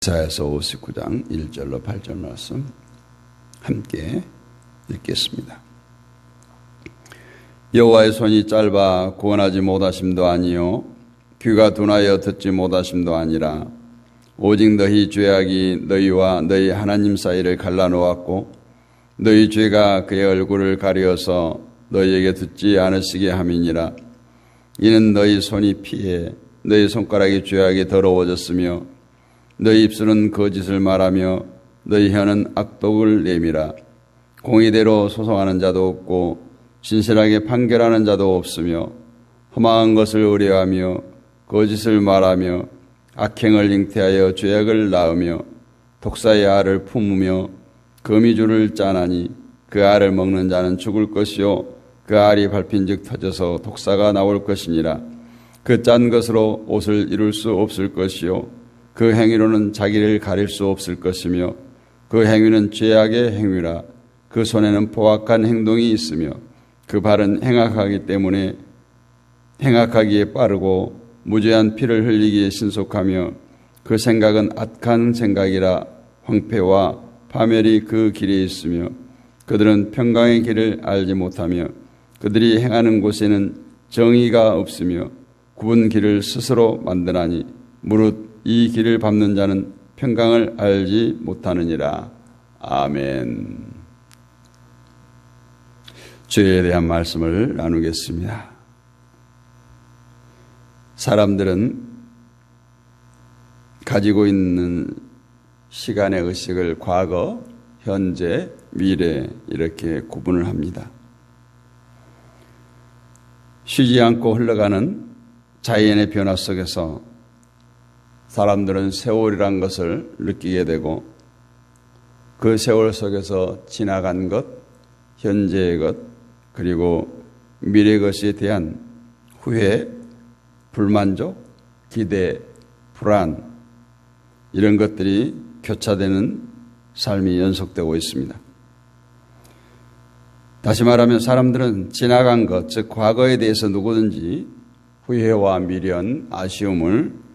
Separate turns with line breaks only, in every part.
이사야서 59장 1절로 8절 말씀 함께 읽겠습니다. 여호와의 손이 짧아 구원하지 못하심도 아니요 귀가 둔하여 듣지 못하심도 아니라 오직 너희 죄악이 너희와 너희 하나님 사이를 갈라놓았고 너희 죄가 그의 얼굴을 가리어서 너희에게 듣지 않으시게 함이니라. 이는 너희 손이 피해 너희 손가락이 죄악이 더러워졌으며 너희 입술은 거짓을 말하며 너희 혀는 악독을 내밀어 공의대로 소송하는 자도 없고 진실하게 판결하는 자도 없으며 험한 것을 의뢰하며 거짓을 말하며 악행을 잉태하여 죄악을 낳으며 독사의 알을 품으며 거미줄을 짜나니 그 알을 먹는 자는 죽을 것이요 그 알이 밟힌즉 터져서 독사가 나올 것이니라. 그 짠 것으로 옷을 이룰 수 없을 것이요 그 행위로는 자기를 가릴 수 없을 것이며 그 행위는 죄악의 행위라. 그 손에는 포악한 행동이 있으며 그 발은 행악하기에 빠르고 무죄한 피를 흘리기에 신속하며 그 생각은 악한 생각이라. 황폐와 파멸이 그 길에 있으며 그들은 평강의 길을 알지 못하며 그들이 행하는 곳에는 정의가 없으며 굽은 길을 스스로 만드나니 무릇 이 길을 밟는 자는 평강을 알지 못하느니라. 아멘. 죄에 대한 말씀을 나누겠습니다. 사람들은 가지고 있는 시간의 의식을 과거, 현재, 미래 이렇게 구분을 합니다. 쉬지 않고 흘러가는 자연의 변화 속에서 사람들은 세월이란 것을 느끼게 되고 그 세월 속에서 지나간 것, 현재의 것, 그리고 미래의 것에 대한 후회, 불만족, 기대, 불안 이런 것들이 교차되는 삶이 연속되고 있습니다. 다시 말하면 사람들은 지나간 것, 즉 과거에 대해서 누구든지 후회와 미련, 아쉬움을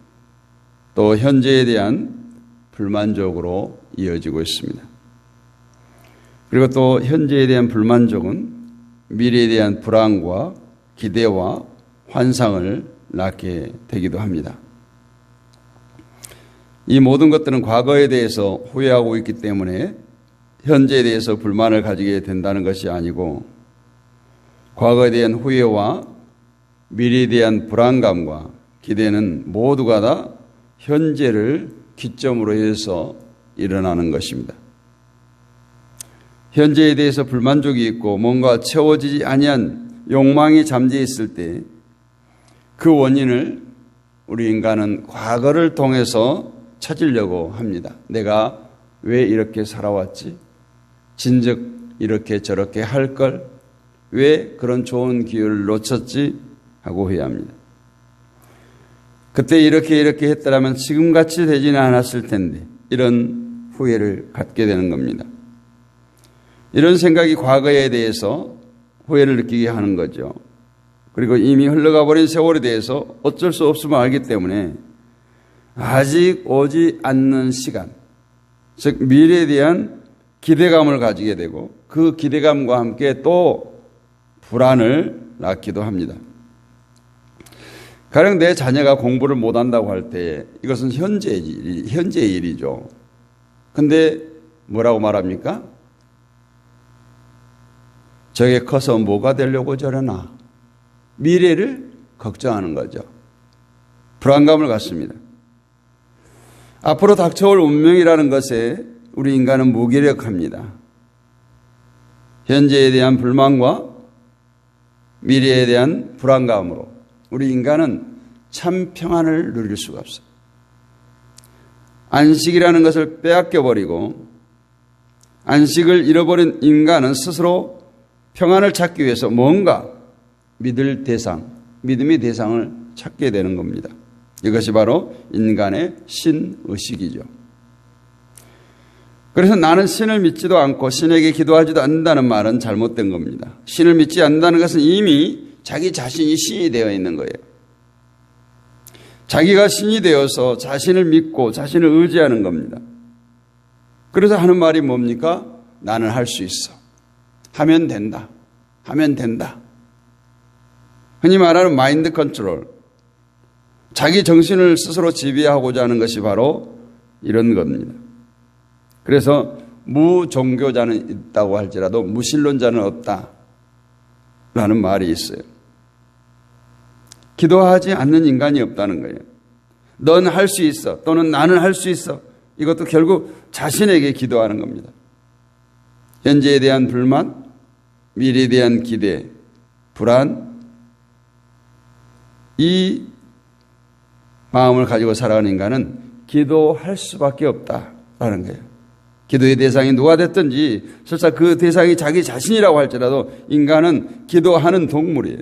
또 현재에 대한 불만족으로 이어지고 있습니다. 그리고 또 현재에 대한 불만족은 미래에 대한 불안과 기대와 환상을 낳게 되기도 합니다. 이 모든 것들은 과거에 대해서 후회하고 있기 때문에 현재에 대해서 불만을 가지게 된다는 것이 아니고 과거에 대한 후회와 미래에 대한 불안감과 기대는 모두가 다 현재를 기점으로 해서 일어나는 것입니다. 현재에 대해서 불만족이 있고 뭔가 채워지지 아니한 욕망이 잠재 있을 때 그 원인을 우리 인간은 과거를 통해서 찾으려고 합니다. 내가 왜 이렇게 살아왔지? 진즉 이렇게 저렇게 할 걸? 왜 그런 좋은 기회를 놓쳤지? 하고 후회합니다. 그때 이렇게 했더라면 지금같이 되지는 않았을 텐데 이런 후회를 갖게 되는 겁니다. 이런 생각이 과거에 대해서 후회를 느끼게 하는 거죠. 그리고 이미 흘러가 버린 세월에 대해서 어쩔 수 없음을 알기 때문에 아직 오지 않는 시간, 즉 미래에 대한 기대감을 가지게 되고 그 기대감과 함께 또 불안을 낳기도 합니다. 가령 내 자녀가 공부를 못한다고 할 때 이것은 현재의 일이죠. 근데 뭐라고 말합니까? 저게 커서 뭐가 되려고 저러나? 미래를 걱정하는 거죠. 불안감을 갖습니다. 앞으로 닥쳐올 운명이라는 것에 우리 인간은 무기력합니다. 현재에 대한 불만과 미래에 대한 불안감으로 우리 인간은 참 평안을 누릴 수가 없어요. 안식이라는 것을 빼앗겨버리고 안식을 잃어버린 인간은 스스로 평안을 찾기 위해서 뭔가 믿을 대상, 믿음의 대상을 찾게 되는 겁니다. 이것이 바로 인간의 신의식이죠. 그래서 나는 신을 믿지도 않고 신에게 기도하지도 않는다는 말은 잘못된 겁니다. 신을 믿지 않는다는 것은 이미 자기 자신이 신이 되어 있는 거예요. 자기가 신이 되어서 자신을 믿고 자신을 의지하는 겁니다. 그래서 하는 말이 뭡니까? 나는 할 수 있어. 하면 된다. 하면 된다. 흔히 말하는 마인드 컨트롤. 자기 정신을 스스로 지배하고자 하는 것이 바로 이런 겁니다. 그래서 무종교자는 있다고 할지라도 무신론자는 없다라는 말이 있어요. 기도하지 않는 인간이 없다는 거예요. 넌 할 수 있어 또는 나는 할 수 있어. 이것도 결국 자신에게 기도하는 겁니다. 현재에 대한 불만, 미래에 대한 기대, 불안, 이 마음을 가지고 살아가는 인간은 기도할 수밖에 없다라는 거예요. 기도의 대상이 누가 됐든지 설사 그 대상이 자기 자신이라고 할지라도 인간은 기도하는 동물이에요.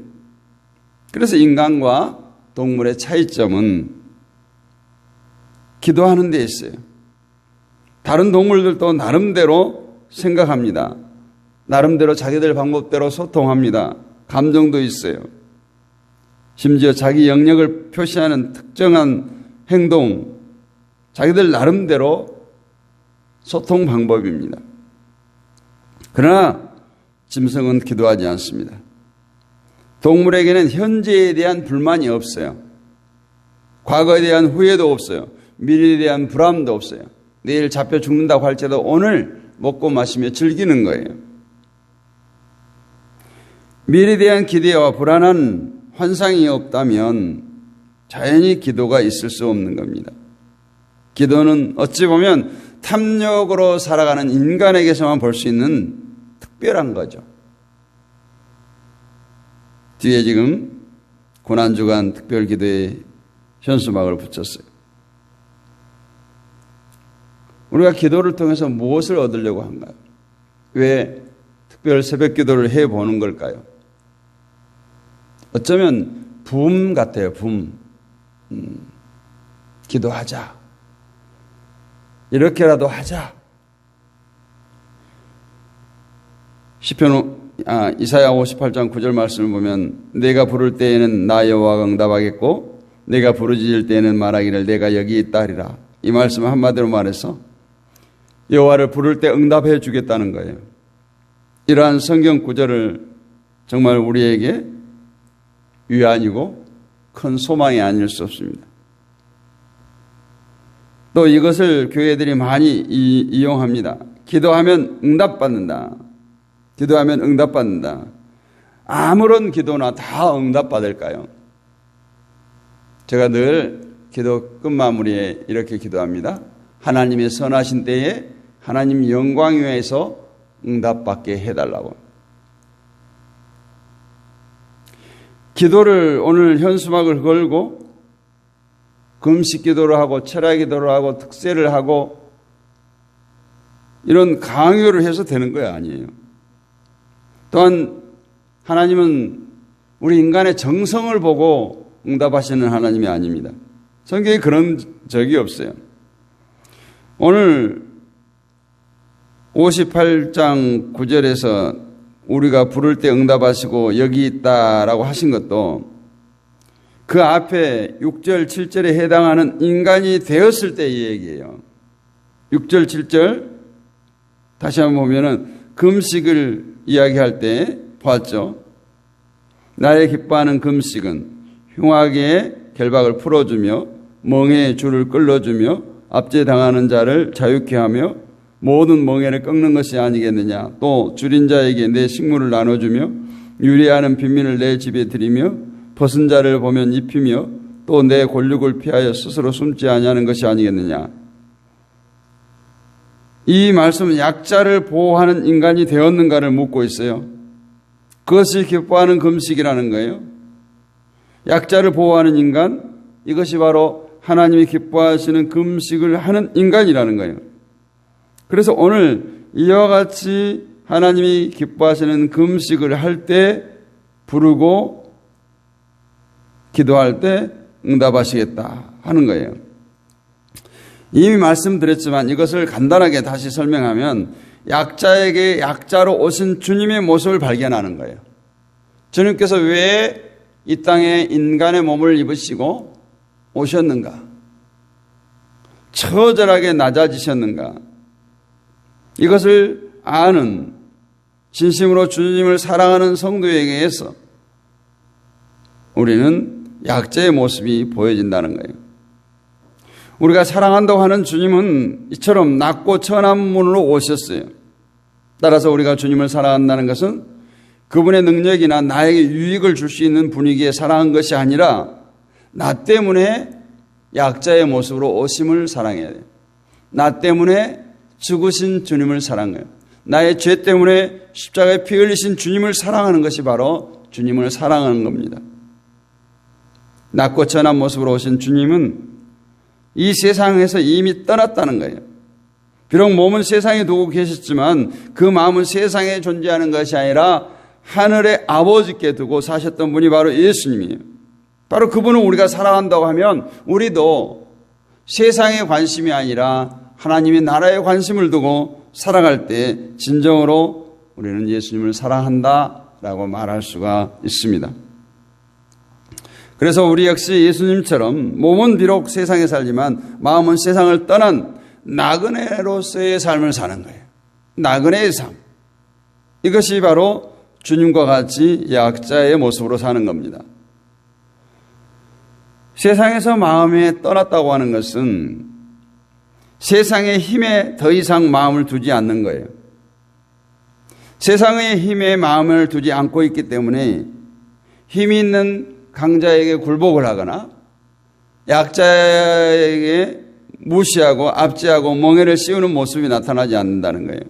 그래서 인간과 동물의 차이점은 기도하는 데 있어요. 다른 동물들도 나름대로 생각합니다. 나름대로 자기들 방법대로 소통합니다. 감정도 있어요. 심지어 자기 영역을 표시하는 특정한 행동, 자기들 나름대로 소통 방법입니다. 그러나 짐승은 기도하지 않습니다. 동물에게는 현재에 대한 불만이 없어요. 과거에 대한 후회도 없어요. 미래에 대한 불안도 없어요. 내일 잡혀 죽는다고 할지라도 오늘 먹고 마시며 즐기는 거예요. 미래에 대한 기대와 불안한 환상이 없다면 자연히 기도가 있을 수 없는 겁니다. 기도는 어찌 보면 탐욕으로 살아가는 인간에게서만 볼 수 있는 특별한 거죠. 뒤에 지금 고난주간 특별기도에 현수막을 붙였어요. 우리가 기도를 통해서 무엇을 얻으려고 한가요? 왜 특별 새벽기도를 해보는 걸까요? 어쩌면 붐 같아요. 붐. 기도하자. 이렇게라도 하자. 이사야 58장 9절 말씀을 보면 내가 부를 때에는 나 여호와가 응답하겠고 내가 부르짖을 때에는 말하기를 내가 여기 있다 하리라. 이 말씀은 한마디로 말해서 여호와를 부를 때 응답해 주겠다는 거예요. 이러한 성경 구절을 정말 우리에게 위안이고 큰 소망이 아닐 수 없습니다. 또 이것을 교회들이 많이 이용합니다. 기도하면 응답받는다. 기도하면 응답받는다. 아무런 기도나 다 응답받을까요? 제가 늘 기도 끝마무리에 이렇게 기도합니다. 하나님의 선하신 때에 하나님 영광 위에서 응답받게 해달라고. 기도를 오늘 현수막을 걸고 금식 기도를 하고 철야 기도를 하고 특세를 하고 이런 강요를 해서 되는 거야 아니에요. 또한 하나님은 우리 인간의 정성을 보고 응답하시는 하나님이 아닙니다. 성경에 그런 적이 없어요. 오늘 58장 9절에서 우리가 부를 때 응답하시고 여기 있다라고 하신 것도 그 앞에 6절 7절에 해당하는 인간이 되었을 때 이 얘기예요. 6절 7절 다시 한번 보면은 금식을 이야기할 때 보았죠. 나의 기뻐하는 금식은 흉악의 결박을 풀어주며 멍에의 줄을 끌어주며 압제당하는 자를 자유케 하며 모든 멍에를 꺾는 것이 아니겠느냐. 또 줄인 자에게 내 식물을 나눠주며 유리하는 빈민을 내 집에 들이며 벗은 자를 보면 입히며 또 내 권력을 피하여 스스로 숨지 아니하는 것이 아니겠느냐. 이 말씀은 약자를 보호하는 인간이 되었는가를 묻고 있어요. 그것이 기뻐하는 금식이라는 거예요. 약자를 보호하는 인간, 이것이 바로 하나님이 기뻐하시는 금식을 하는 인간이라는 거예요. 그래서 오늘 이와 같이 하나님이 기뻐하시는 금식을 할 때 부르고 기도할 때 응답하시겠다 하는 거예요. 이미 말씀드렸지만 이것을 간단하게 다시 설명하면 약자에게 약자로 오신 주님의 모습을 발견하는 거예요. 주님께서 왜 이 땅에 인간의 몸을 입으시고 오셨는가? 처절하게 낮아지셨는가? 이것을 아는 진심으로 주님을 사랑하는 성도에게서 우리는 약자의 모습이 보여진다는 거예요. 우리가 사랑한다고 하는 주님은 이처럼 낮고 천한 분으로 오셨어요. 따라서 우리가 주님을 사랑한다는 것은 그분의 능력이나 나에게 유익을 줄 수 있는 분위기에 사랑한 것이 아니라 나 때문에 약자의 모습으로 오심을 사랑해야 돼요. 나 때문에 죽으신 주님을 사랑해요. 나의 죄 때문에 십자가에 피 흘리신 주님을 사랑하는 것이 바로 주님을 사랑하는 겁니다. 낮고 천한 모습으로 오신 주님은 이 세상에서 이미 떠났다는 거예요. 비록 몸은 세상에 두고 계셨지만 그 마음은 세상에 존재하는 것이 아니라 하늘의 아버지께 두고 사셨던 분이 바로 예수님이에요. 바로 그분을 우리가 사랑한다고 하면 우리도 세상에 관심이 아니라 하나님의 나라에 관심을 두고 살아갈 때 진정으로 우리는 예수님을 사랑한다라고 말할 수가 있습니다. 그래서 우리 역시 예수님처럼 몸은 비록 세상에 살지만 마음은 세상을 떠난 나그네로서의 삶을 사는 거예요. 나그네의 삶. 이것이 바로 주님과 같이 약자의 모습으로 사는 겁니다. 세상에서 마음에 떠났다고 하는 것은 세상의 힘에 더 이상 마음을 두지 않는 거예요. 세상의 힘에 마음을 두지 않고 있기 때문에 힘이 있는 강자에게 굴복을 하거나 약자에게 무시하고 압제하고 멍에를 씌우는 모습이 나타나지 않는다는 거예요.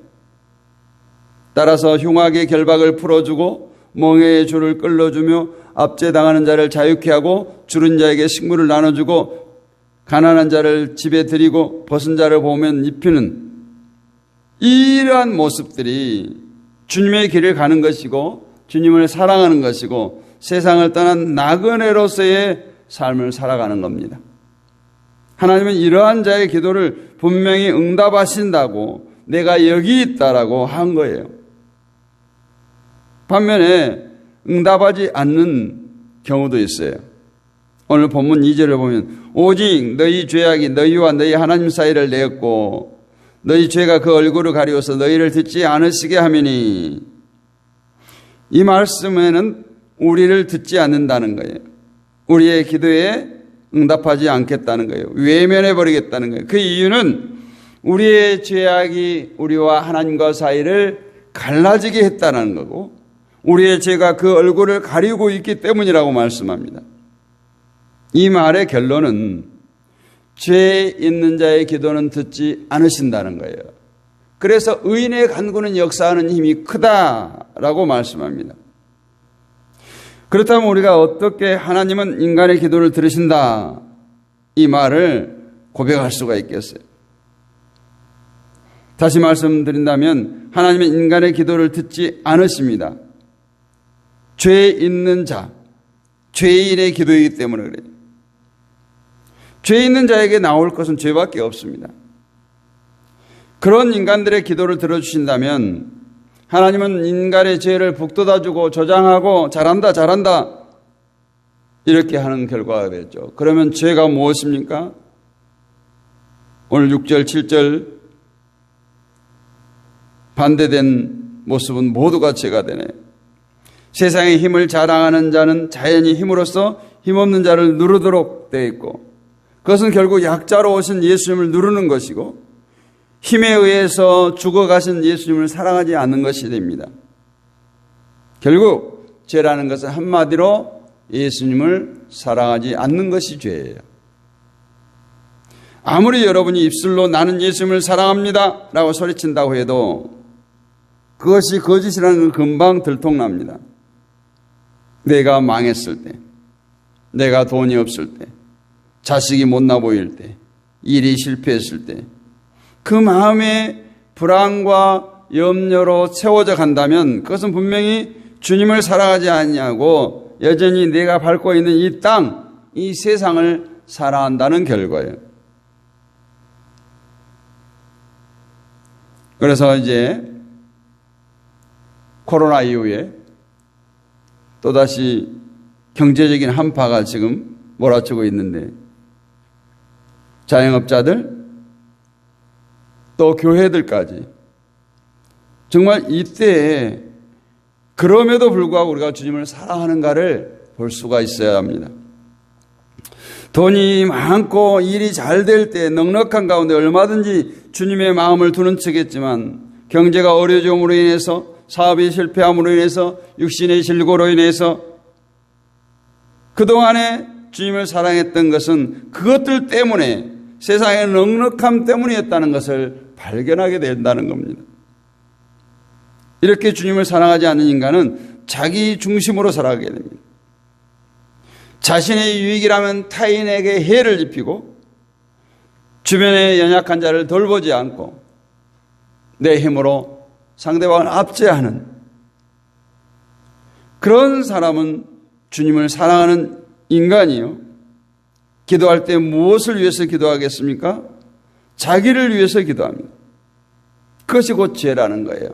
따라서 흉악의 결박을 풀어주고 멍에의 줄을 끌어주며 압제당하는 자를 자유케 하고 줄은 자에게 식물을 나눠주고 가난한 자를 집에 들이고 벗은 자를 보면 입히는 이러한 모습들이 주님의 길을 가는 것이고 주님을 사랑하는 것이고 세상을 떠난 나그네로서의 삶을 살아가는 겁니다. 하나님은 이러한 자의 기도를 분명히 응답하신다고 내가 여기 있다라고 한 거예요. 반면에 응답하지 않는 경우도 있어요. 오늘 본문 2절을 보면 오직 너희 죄악이 너희와 너희 하나님 사이를 내었고 너희 죄가 그 얼굴을 가리워서 너희를 듣지 않으시게 하미니, 이 말씀에는 우리를 듣지 않는다는 거예요. 우리의 기도에 응답하지 않겠다는 거예요. 외면해 버리겠다는 거예요. 그 이유는 우리의 죄악이 우리와 하나님과 사이를 갈라지게 했다는 거고 우리의 죄가 그 얼굴을 가리고 있기 때문이라고 말씀합니다. 이 말의 결론은 죄 있는 자의 기도는 듣지 않으신다는 거예요. 그래서 의인의 간구는 역사하는 힘이 크다라고 말씀합니다. 그렇다면 우리가 어떻게 하나님은 인간의 기도를 들으신다 이 말을 고백할 수가 있겠어요? 다시 말씀드린다면 하나님은 인간의 기도를 듣지 않으십니다. 죄 있는 자, 죄인의 기도이기 때문에 그래요. 죄 있는 자에게 나올 것은 죄밖에 없습니다. 그런 인간들의 기도를 들어주신다면 하나님은 인간의 죄를 북돋아주고 조장하고 잘한다 이렇게 하는 결과가 되죠. 그러면 죄가 무엇입니까? 오늘 6절 7절 반대된 모습은 모두가 죄가 되네. 세상의 힘을 자랑하는 자는 자연히 힘으로써 힘없는 자를 누르도록 되어 있고, 그것은 결국 약자로 오신 예수님을 누르는 것이고 힘에 의해서 죽어가신 예수님을 사랑하지 않는 것이 됩니다. 결국 죄라는 것은 한마디로 예수님을 사랑하지 않는 것이 죄예요. 아무리 여러분이 입술로 나는 예수님을 사랑합니다 라고 소리친다고 해도 그것이 거짓이라는 건 금방 들통납니다. 내가 망했을 때, 내가 돈이 없을 때, 자식이 못나 보일 때, 일이 실패했을 때, 그 마음의 불안과 염려로 채워져 간다면 그것은 분명히 주님을 사랑하지 않냐고 여전히 내가 밟고 있는 이 땅, 이 세상을 사랑한다는 결과예요. 그래서 이제 코로나 이후에 또다시 경제적인 한파가 지금 몰아치고 있는데 자영업자들, 또 교회들까지 정말 이때에 그럼에도 불구하고 우리가 주님을 사랑하는가를 볼 수가 있어야 합니다. 돈이 많고 일이 잘 될 때 넉넉한 가운데 얼마든지 주님의 마음을 두는 척했지만 경제가 어려움으로 인해서, 사업이 실패함으로 인해서, 육신의 실고로 인해서 그동안에 주님을 사랑했던 것은 그것들 때문에, 세상의 넉넉함 때문이었다는 것을 발견하게 된다는 겁니다. 이렇게 주님을 사랑하지 않는 인간은 자기 중심으로 살아가게 됩니다. 자신의 유익이라면 타인에게 해를 입히고 주변의 연약한 자를 돌보지 않고 내 힘으로 상대방을 압제하는 그런 사람은 주님을 사랑하는 인간이요. 기도할 때 무엇을 위해서 기도하겠습니까? 자기를 위해서 기도합니다. 그것이 곧 죄라는 거예요.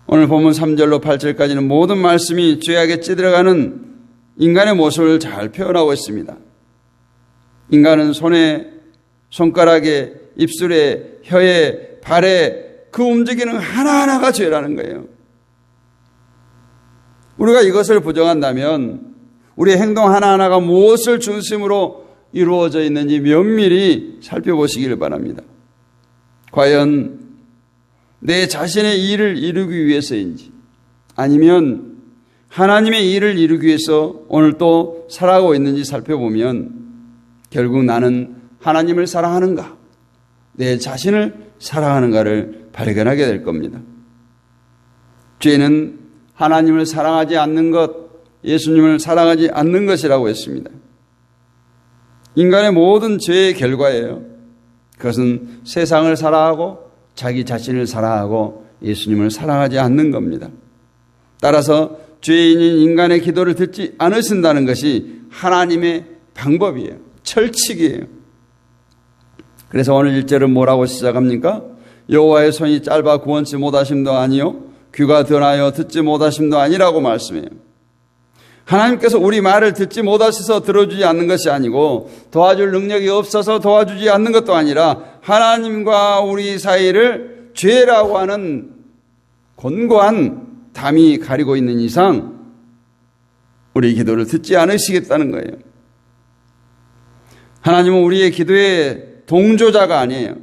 오늘 본문 3절로 8절까지는 모든 말씀이 죄악에 찌들어가는 인간의 모습을 잘 표현하고 있습니다. 인간은 손에, 손가락에, 입술에, 혀에, 발에 그 움직이는 하나하나가 죄라는 거예요. 우리가 이것을 부정한다면 우리의 행동 하나하나가 무엇을 중심으로 이루어져 있는지 면밀히 살펴보시기를 바랍니다. 과연 내 자신의 일을 이루기 위해서인지 아니면 하나님의 일을 이루기 위해서 오늘 또 살아가고 있는지 살펴보면 결국 나는 하나님을 사랑하는가, 내 자신을 사랑하는가를 발견하게 될 겁니다. 죄는 하나님을 사랑하지 않는 것, 예수님을 사랑하지 않는 것이라고 했습니다. 인간의 모든 죄의 결과예요. 그것은 세상을 사랑하고 자기 자신을 사랑하고 예수님을 사랑하지 않는 겁니다. 따라서 죄인인 인간의 기도를 듣지 않으신다는 것이 하나님의 방법이에요. 철칙이에요. 그래서 오늘 1절은 뭐라고 시작합니까? 여호와의 손이 짧아 구원치 못하심도 아니요 귀가 둔하여 듣지 못하심도 아니라고 말씀해요. 하나님께서 우리 말을 듣지 못하셔서 들어주지 않는 것이 아니고 도와줄 능력이 없어서 도와주지 않는 것도 아니라 하나님과 우리 사이를 죄라고 하는 곤고한 담이 가리고 있는 이상 우리 기도를 듣지 않으시겠다는 거예요. 하나님은 우리의 기도의 동조자가 아니에요.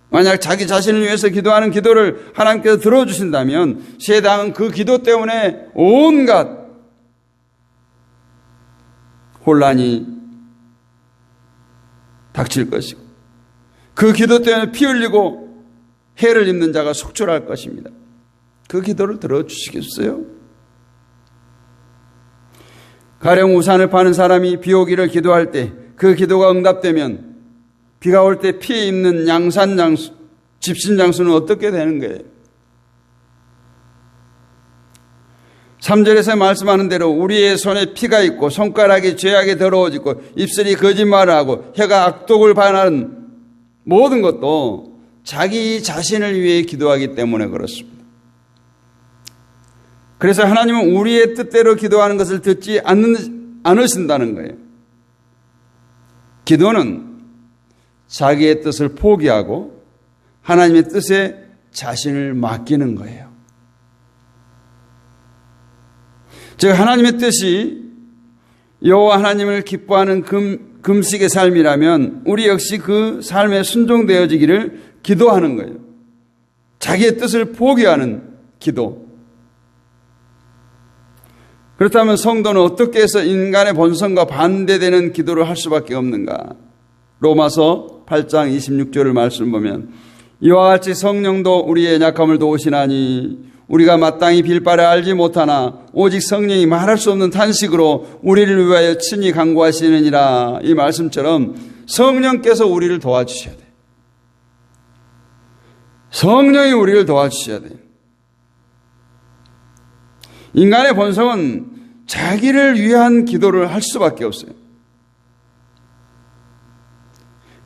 만약 자기 자신을 위해서 기도하는 기도를 하나님께서 들어주신다면 세상은 그 기도 때문에 온갖 혼란이 닥칠 것이고 그 기도 때문에 피 흘리고 해를 입는 자가 속출할 것입니다. 그 기도를 들어주시겠어요? 가령 우산을 파는 사람이 비 오기를 기도할 때 그 기도가 응답되면 비가 올 때 피해 입는 양산장수, 집신장수는 어떻게 되는 거예요? 3절에서 말씀하는 대로 우리의 손에 피가 있고 손가락이 죄악에 더러워지고 입술이 거짓말을 하고 혀가 악독을 반하는 모든 것도 자기 자신을 위해 기도하기 때문에 그렇습니다. 그래서 하나님은 우리의 뜻대로 기도하는 것을 듣지 않으신다는 거예요. 기도는 자기의 뜻을 포기하고 하나님의 뜻에 자신을 맡기는 거예요. 즉 하나님의 뜻이 여호와 하나님을 기뻐하는 금식의 삶이라면 우리 역시 그 삶에 순종되어지기를 기도하는 거예요. 자기의 뜻을 포기하는 기도. 그렇다면 성도는 어떻게 해서 인간의 본성과 반대되는 기도를 할 수밖에 없는가? 로마서 8장 26절을 말씀 보면 이와 같이 성령도 우리의 약함을 도우시나니 우리가 마땅히 빌 바를 알지 못하나 오직 성령이 말할 수 없는 탄식으로 우리를 위하여 친히 간구하시느니라. 이 말씀처럼 성령께서 우리를 도와주셔야 돼요. 성령이 우리를 도와주셔야 돼요. 인간의 본성은 자기를 위한 기도를 할 수밖에 없어요.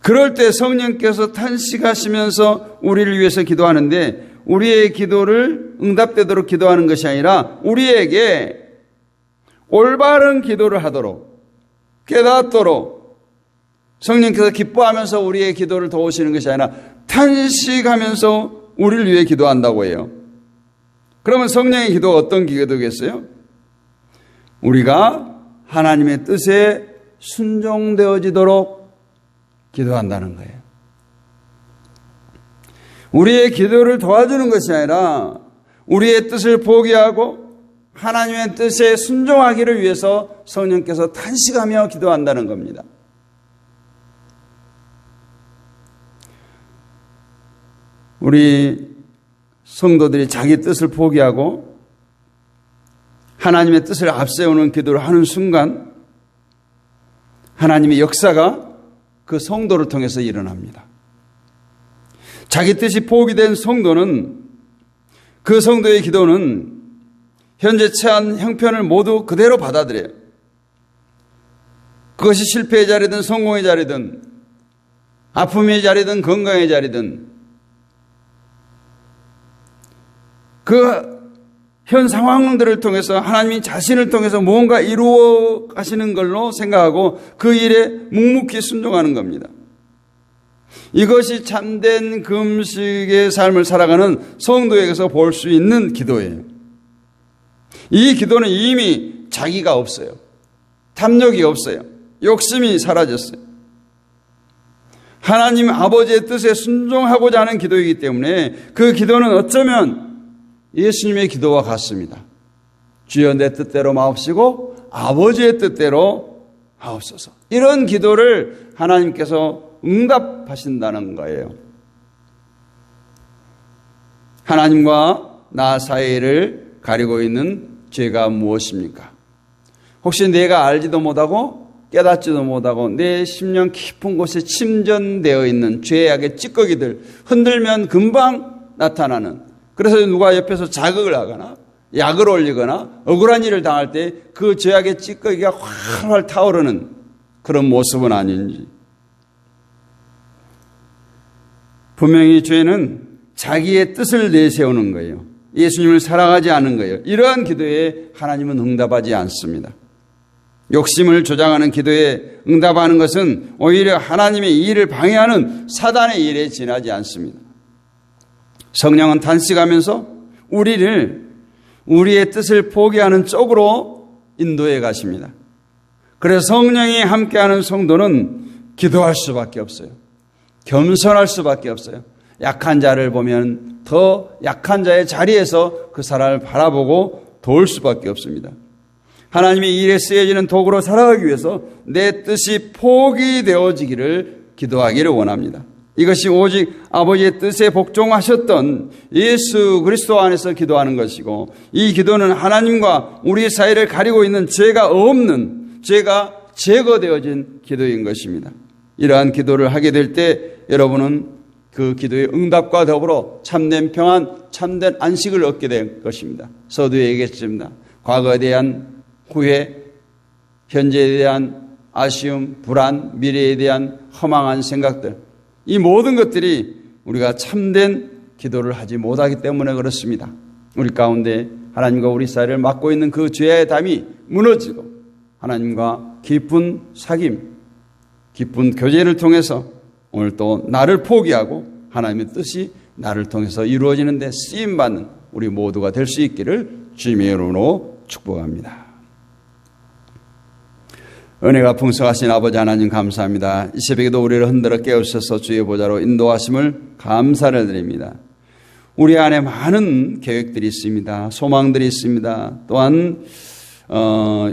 그럴 때 성령께서 탄식하시면서 우리를 위해서 기도하는데 우리의 기도를 응답되도록 기도하는 것이 아니라 우리에게 올바른 기도를 하도록 깨닫도록 성령께서 기뻐하면서 우리의 기도를 도우시는 것이 아니라 탄식하면서 우리를 위해 기도한다고 해요. 그러면 성령의 기도가 어떤 기도겠어요? 우리가 하나님의 뜻에 순종되어지도록 기도한다는 거예요. 우리의 기도를 도와주는 것이 아니라 우리의 뜻을 포기하고 하나님의 뜻에 순종하기를 위해서 성령께서 탄식하며 기도한다는 겁니다. 우리 성도들이 자기 뜻을 포기하고 하나님의 뜻을 앞세우는 기도를 하는 순간 하나님의 역사가 그 성도를 통해서 일어납니다. 자기 뜻이 포기된 성도는 그 성도의 기도는 현재 처한 형편을 모두 그대로 받아들여요. 그것이 실패의 자리든 성공의 자리든 아픔의 자리든 건강의 자리든 그 현 상황들을 통해서 하나님이 자신을 통해서 무언가 이루어 가시는 걸로 생각하고 그 일에 묵묵히 순종하는 겁니다. 이것이 참된 금식의 삶을 살아가는 성도에게서 볼 수 있는 기도예요. 이 기도는 이미 자기가 없어요. 탐욕이 없어요. 욕심이 사라졌어요. 하나님 아버지의 뜻에 순종하고자 하는 기도이기 때문에 그 기도는 어쩌면 예수님의 기도와 같습니다. 주여 내 뜻대로 마옵시고 아버지의 뜻대로 하옵소서. 이런 기도를 하나님께서 응답하신다는 거예요. 하나님과 나 사이를 가리고 있는 죄가 무엇입니까? 혹시 내가 알지도 못하고 깨닫지도 못하고 내 심령 깊은 곳에 침전되어 있는 죄악의 찌꺼기들, 흔들면 금방 나타나는, 그래서 누가 옆에서 자극을 하거나 약을 올리거나 억울한 일을 당할 때 그 죄악의 찌꺼기가 활활 타오르는 그런 모습은 아닌지. 분명히 죄는 자기의 뜻을 내세우는 거예요. 예수님을 사랑하지 않은 거예요. 이러한 기도에 하나님은 응답하지 않습니다. 욕심을 조장하는 기도에 응답하는 것은 오히려 하나님의 일을 방해하는 사단의 일에 지나지 않습니다. 성령은 탄식하면서 우리를 우리의 뜻을 포기하는 쪽으로 인도해 가십니다. 그래서 성령이 함께하는 성도는 기도할 수밖에 없어요. 겸손할 수밖에 없어요. 약한 자를 보면 더 약한 자의 자리에서 그 사람을 바라보고 도울 수밖에 없습니다. 하나님의 일에 쓰여지는 도구로 살아가기 위해서 내 뜻이 포기되어지기를 기도하기를 원합니다. 이것이 오직 아버지의 뜻에 복종하셨던 예수 그리스도 안에서 기도하는 것이고, 이 기도는 하나님과 우리 사이를 가리고 있는 죄가 없는, 죄가 제거되어진 기도인 것입니다. 이러한 기도를 하게 될 때 여러분은 그 기도의 응답과 더불어 참된 평안, 참된 안식을 얻게 될 것입니다. 서두에 얘기했습니다. 과거에 대한 후회, 현재에 대한 아쉬움, 불안, 미래에 대한 허망한 생각들, 이 모든 것들이 우리가 참된 기도를 하지 못하기 때문에 그렇습니다. 우리 가운데 하나님과 우리 사이를 막고 있는 그 죄의 담이 무너지고 하나님과 깊은 사귐, 깊은 교제를 통해서 오늘 또 나를 포기하고 하나님의 뜻이 나를 통해서 이루어지는 데 쓰임받는 우리 모두가 될 수 있기를 주님의 이름으로 축복합니다. 은혜가 풍성하신 아버지 하나님 감사합니다. 이 새벽에도 우리를 흔들어 깨우셔서 주의 보좌로 인도하심을 감사를 드립니다. 우리 안에 많은 계획들이 있습니다. 소망들이 있습니다. 또한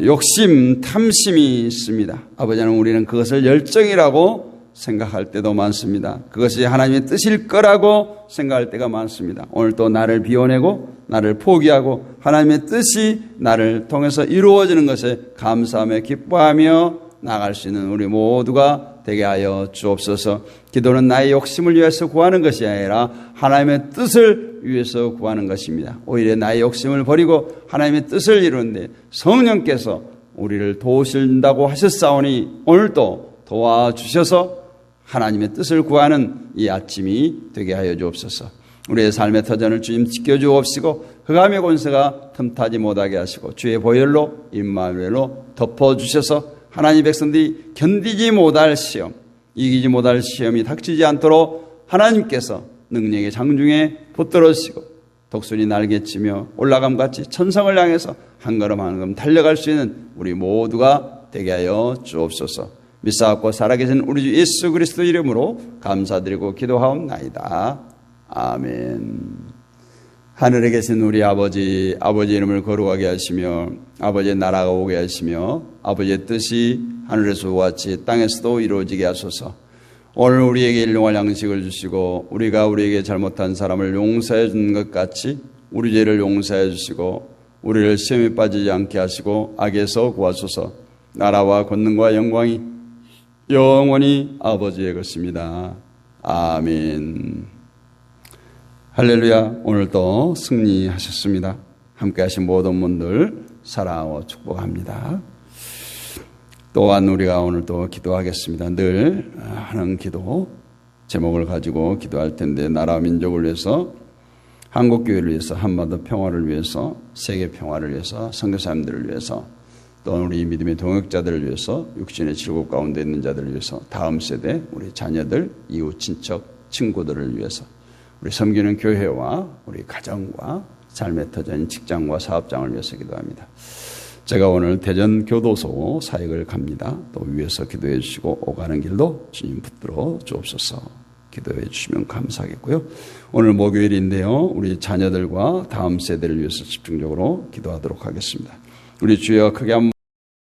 욕심, 탐심이 있습니다. 아버지 하나님, 우리는 그것을 열정이라고 생각할 때도 많습니다. 그것이 하나님의 뜻일 거라고 생각할 때가 많습니다. 오늘 또 나를 비워내고 나를 포기하고 하나님의 뜻이 나를 통해서 이루어지는 것에 감사하며 기뻐하며 나아갈 수 있는 우리 모두가 되게 하여 주옵소서. 기도는 나의 욕심을 위해서 구하는 것이 아니라 하나님의 뜻을 위해서 구하는 것입니다. 오히려 나의 욕심을 버리고 하나님의 뜻을 이루는데 성령께서 우리를 도우신다고 하셨사오니 오늘도 도와주셔서 하나님의 뜻을 구하는 이 아침이 되게 하여 주옵소서. 우리의 삶의 터전을 주님 지켜주옵시고 흑암의 권세가 틈타지 못하게 하시고 주의 보혈로 임마누엘로 덮어주셔서 하나님 백성들이 견디지 못할 시험, 이기지 못할 시험이 닥치지 않도록 하나님께서 능력의 장중에 붙들으시고 독수리 날개치며 올라감같이 천성을 향해서 한 걸음 한 걸음 달려갈 수 있는 우리 모두가 되게 하여 주옵소서. 믿사옵고 살아계신 우리 주 예수 그리스도 이름으로 감사드리고 기도하옵나이다. 아멘. 하늘에 계신 우리 아버지, 아버지 이름을 거룩하게 하시며 아버지의 나라가 오게 하시며 아버지의 뜻이 하늘에서와 같이 땅에서도 이루어지게 하소서. 오늘 우리에게 일용할 양식을 주시고 우리가 우리에게 잘못한 사람을 용서해 준 것 같이 우리 죄를 용서해 주시고 우리를 시험에 빠지지 않게 하시고 악에서 구하소서. 나라와 권능과 영광이 영원히 아버지의 것입니다. 아멘. 할렐루야. 오늘도 승리하셨습니다. 함께 하신 모든 분들 사랑하고 축복합니다. 또한 우리가 오늘도 기도하겠습니다. 늘 하는 기도 제목을 가지고 기도할 텐데, 나라 민족을 위해서, 한국교회를 위해서, 한반도 평화를 위해서, 세계 평화를 위해서, 선교사님들을 위해서, 또 우리 믿음의 동역자들을 위해서, 육신의 질곡 가운데 있는 자들을 위해서, 다음 세대 우리 자녀들, 이웃 친척 친구들을 위해서, 우리 섬기는 교회와 우리 가정과 삶의 터전인 직장과 사업장을 위해서 기도합니다. 제가 오늘 대전 교도소 사역을 갑니다. 또 위에서 기도해 주시고 오가는 길도 주님 붙들어 주옵소서. 기도해 주시면 감사하겠고요. 오늘 목요일인데요, 우리 자녀들과 다음 세대를 위해서 집중적으로 기도하도록 하겠습니다. 우리 주여 크게 한번